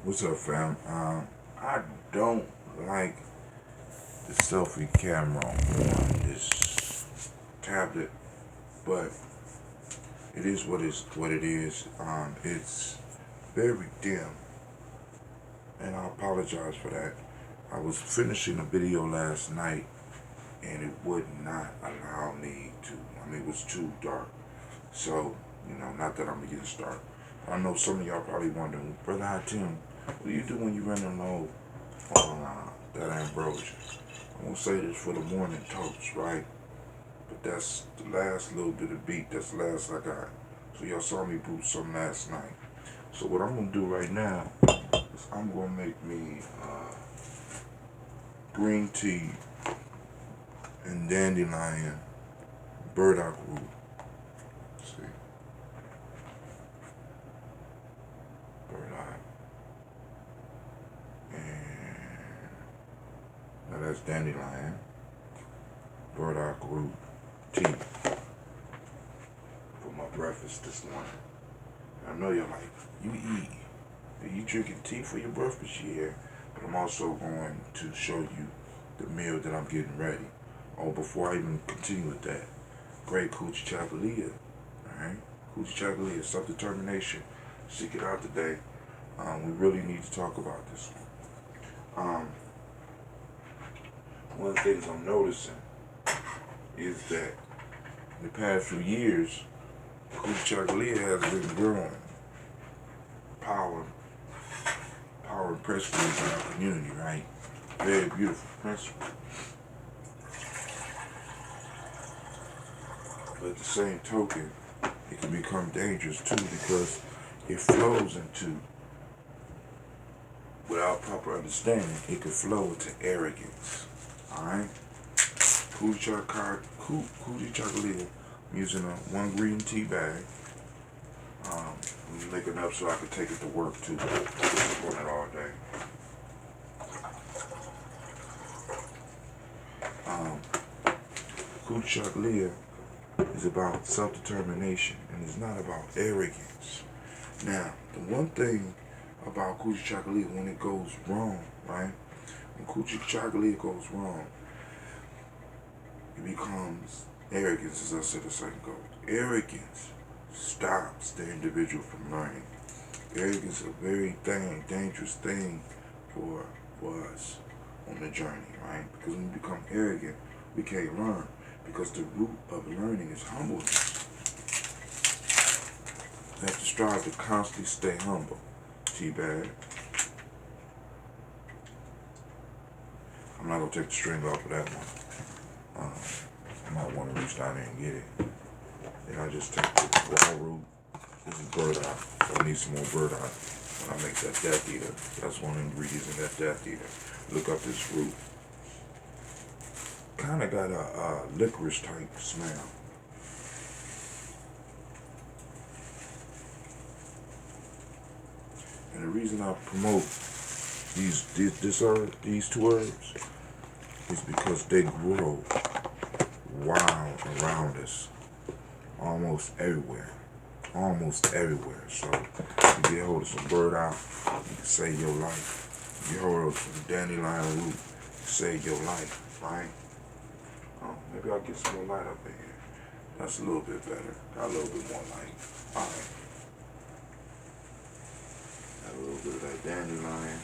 What's up, fam? I don't like the selfie camera on this tablet, but it is what it is. It's very dim, and I apologize for that. I was finishing a video last night, and it would not allow me to. I mean, it was too dark. So, not that I'm against dark. I know some of y'all probably wondering, Brother Hatim, what do you do when you running low on that ambrosia? I'm gonna say this for the morning toast, right? But that's the last little bit of beat. That's the last I got. So y'all saw me brew some last night. So what I'm gonna do right now is I'm gonna make me green tea and dandelion burdock root. See, burdock, and now that's dandelion burdock root tea for my breakfast this morning. I know you're like, are you drinking tea for your breakfast? Yeah, but I'm also going to show you the meal that I'm getting ready. Oh, before I even continue with that, great Kujichagulia, alright? Kujichagulia, self-determination. Seek it out today. We really need to talk about this one. One of the things I'm noticing is that in the past few years, Kujichagulia has been growing. Power principles in our community, right? Very beautiful principle. But at the same token, it can become dangerous too because it flows into, without proper understanding, it could flow into arrogance. Alright? Kujichagulia, I'm using a one green tea bag. I'm making up so I can take it to work too. I'm on it all day. Kujichagulia is about self-determination and it's not about arrogance. Now, the one thing about Kujichagulia when it goes wrong, right? When Kujichagulia goes wrong, it becomes arrogance, as I said a second ago. Arrogance stops the individual from learning. Arrogance is a very dangerous thing for us on the journey, right? Because when we become arrogant, we can't learn. Because the root of learning is humbleness. You have to strive to constantly stay humble. Teabag. I'm not going to take the string off of that one. I might want to reach down there and get it. And I just take the raw root. This is burdock. So I need some more burdock when I make that death eater. That's one of the ingredients in that death eater. Look up this root. Kind of got a licorice type smell. And the reason I promote these two herbs is because they grow wild around us, almost everywhere. So if you get hold of some burdock, you can save your life. If you get hold of some dandelion root, you can save your life, right? Maybe I'll get some more light up in here. That's a little bit better. Got a little bit more light. Alright. Got a little bit of that dandelion.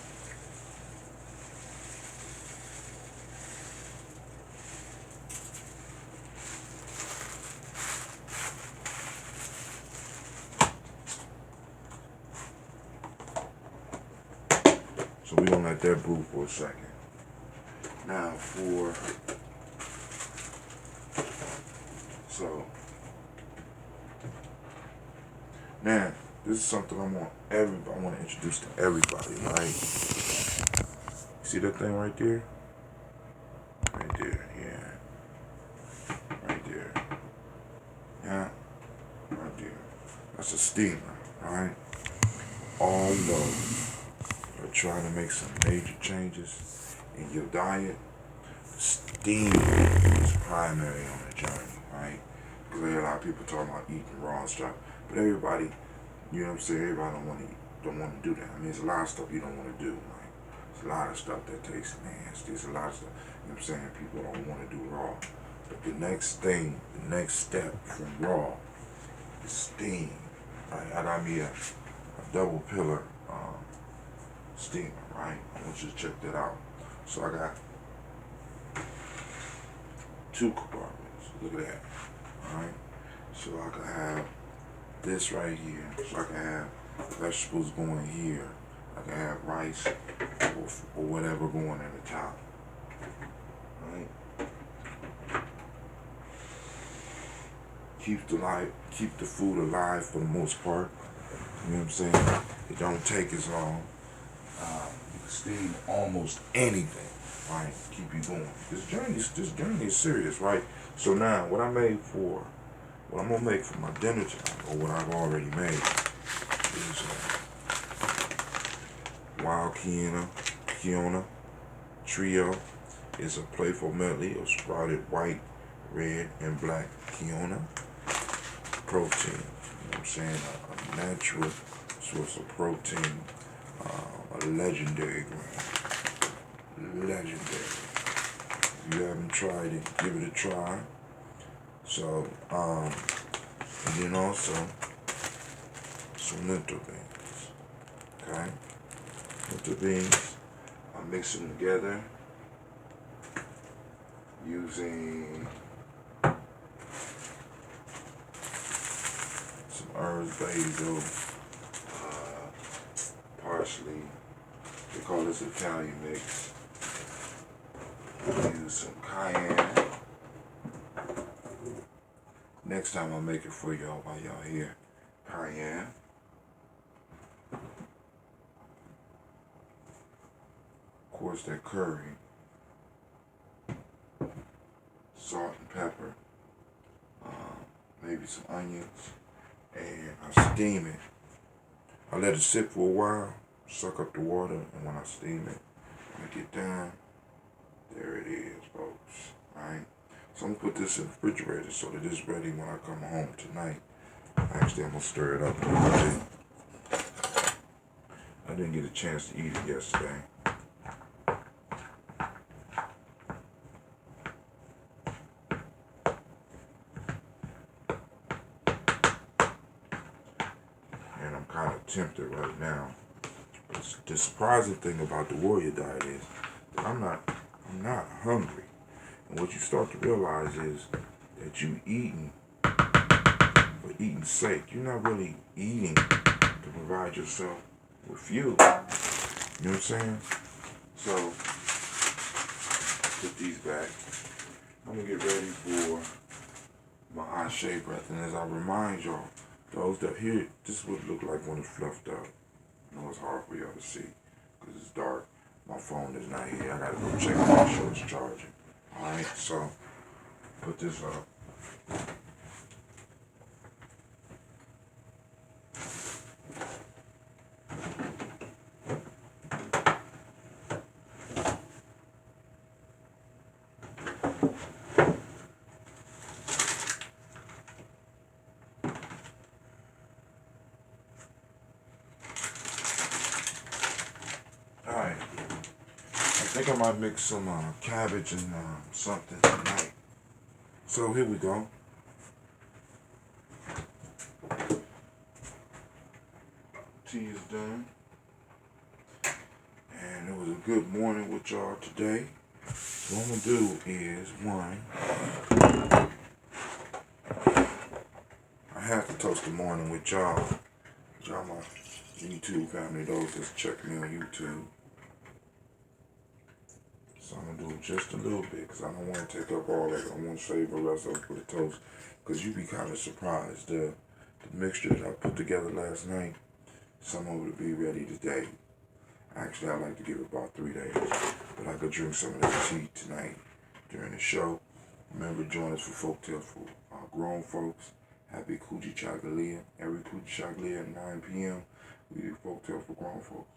So we're gonna let that brew for a second. Now now this is something I want to introduce to everybody, right? See that thing right there? Right there, yeah. Right there. Yeah. Right there. That's a steamer, right? Although you're trying to make some major changes in your diet, steam is primary on the journey, right? Because a lot of people talking about eating raw stuff, but everybody, you know what I'm saying, everybody don't want to don't want to do that. I mean, there's a lot of stuff you don't want to do. Like, there's a lot of stuff that tastes nasty. There's a lot of stuff, you know what I'm saying, people don't want to do raw. But the next thing, the next step from raw is steam. Right? I got me a double pillar steamer, right? I want you to check that out. So I got 2 compartments. Look at that. Alright? So I can have this right here. So I can have vegetables going here. I can have rice or whatever going in the top. Right? Keep the food alive for the most part. You know what I'm saying? It don't take as long. You can steam almost anything, right? Keep you going. This journey is serious, right? So now, what I'm gonna make for my dinner tonight, or what I've already made, is wild Kiona trio. Is a playful medley of sprouted white, red, and black Kiona protein. You know what I'm saying? A natural source of protein. A legendary brand. Legendary. If you haven't tried it, give it a try. So, and then also some lentil beans. Okay? Lentil beans. I mix them together using some herbs, basil, parsley. They call this Italian mix. Use some cayenne. Next time I'll make it for y'all while y'all here. Cayenne. Of course, that curry. Salt and pepper. Maybe some onions. And I steam it. I let it sit for a while, suck up the water, and when I steam it, when I get done, there it is, folks. Alright? So I'm gonna put this in the refrigerator so that it's ready when I come home tonight. Actually, I'm gonna stir it up a little bit. I didn't get a chance to eat it yesterday. And I'm kind of tempted right now. The surprising thing about the warrior diet is that I'm not hungry. And what you start to realize is that you eating for eating's sake. You're not really eating to provide yourself with fuel. You know what I'm saying? So, put these back. I'm gonna get ready for my Ashe breath. And as I remind y'all, those that hear it, this is what it look like when it's fluffed up. I know it's hard for y'all to see because it's dark. My phone is not here. I gotta go check to make sure it's charging. Alright, so put this up. Alright. I think I might mix some cabbage and something tonight. So here we go. Tea is done. And it was a good morning with y'all today. So what I'm going to do is, one, I have to toast the morning with y'all. Y'all my YouTube family, those that's checking me on YouTube. So I'm going to do just a little bit because I don't want to take up all that. I want to save the rest of it for the toast because you be kind of surprised. The mixture that I put together last night, some of it will be ready today. Actually, I like to give it about 3 days. But I could drink some of this tea tonight during the show. Remember, join us for Folk Tales for grown folks. Happy Kujichagulia. Every Kujichagulia at 9 p.m. we do Folk Tales for grown folks.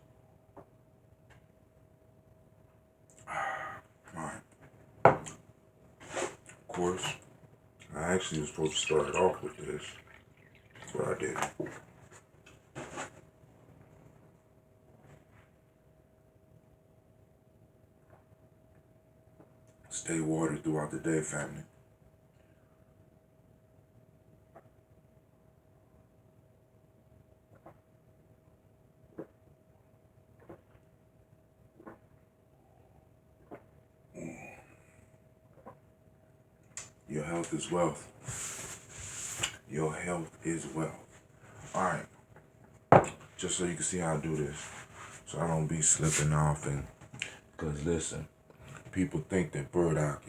Alright. Of course, I actually was supposed to start off with this, but I didn't. Stay watered throughout the day, family. Your health is wealth. Your health is wealth. All right. Just so you can see how I do this, so I don't be slipping off. And because listen, people think that burdock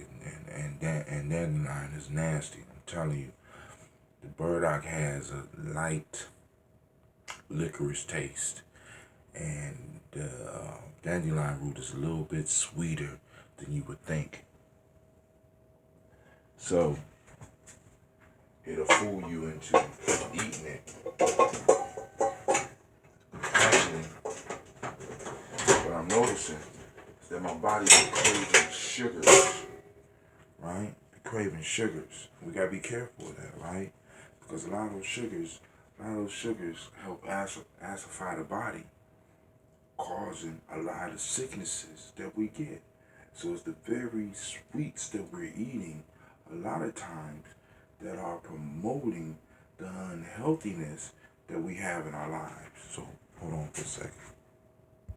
and dandelion is nasty. I'm telling you, the burdock has a light licorice taste, and the dandelion root is a little bit sweeter than you would think. So it'll fool you into eating it. Actually, what I'm noticing is that my body is craving sugars, right? Craving sugars. We gotta be careful with that, right? Because a lot of those sugars help acidify the body, causing a lot of sicknesses that we get. So it's the very sweets that we're eating a lot of times that are promoting the unhealthiness that we have in our lives. So hold on for a second.